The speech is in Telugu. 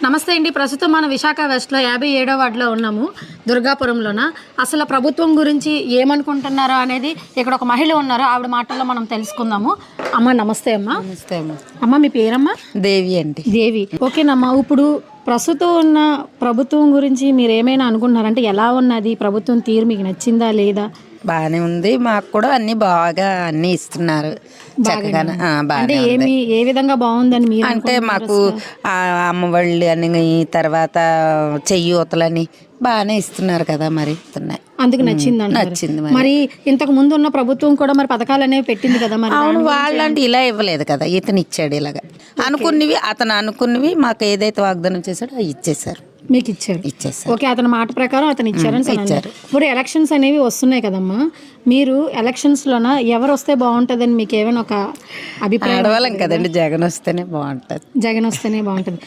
నమస్తే అండి. ప్రస్తుతం మన విశాఖ వెస్ట్లో 57వ వార్డులో ఉన్నాము, దుర్గాపురంలోన. అసలు ప్రభుత్వం గురించి ఏమనుకుంటున్నారో అనేది ఇక్కడ ఒక మహిళ ఉన్నారు, ఆవిడ మాటల్లో మనం తెలుసుకుందాము. అమ్మ నమస్తే. నమస్తే అమ్మ. అమ్మ మీ పేరమ్మా? దేవి అండి. దేవి. ఓకేనమ్మా, ఇప్పుడు ప్రస్తుతం ఉన్న ప్రభుత్వం గురించి మీరు ఏమైనా అనుకుంటున్నారంటే ఎలా ఉన్నది ప్రభుత్వం తీరు, మీకు నచ్చిందా లేదా? బాగానే ఉంది, మాకు కూడా అన్ని బాగా అన్ని ఇస్తున్నారు చక్కగా. అంటే ఏ విధంగా బాగుందని మీరు అంటే మాకు అమ్మఒళ్ళు అని తర్వాత చెయ్యూతలని బాగానే ఇస్తున్నారు కదా, మరి ఇస్తున్నాయి. అందుకు నచ్చింది. మరి ఇంతకు ముందు ఉన్న ప్రభుత్వం కూడా మరి పథకాలు అనేవి పెట్టింది కదా, మరి అవును. వాళ్ళంటే ఇలా ఇవ్వలేదు కదా, ఇతను ఇచ్చాడు ఇలాగా. అనుకున్నవి అతను అనుకున్నవి మాకు ఏదైతే వాగ్దానం చేశాడో అవి ఇచ్చేసారు, మీకు ఇచ్చేసారు. ఓకే, అతని మాట ప్రకారం అతను ఇచ్చారని ఇచ్చారు. ఇప్పుడు ఎలక్షన్స్ అనేవి వస్తున్నాయి కదమ్మా, మీరు ఎలక్షన్స్ లోన ఎవరు వస్తే బాగుంటుందని మీకు ఏమైనా ఒక అభిప్రాయం? ఆడవాళ్ళం కదండి, జగన్ వస్తేనే బాగుంటుంది. జగన్ వస్తేనే బాగుంటుంది.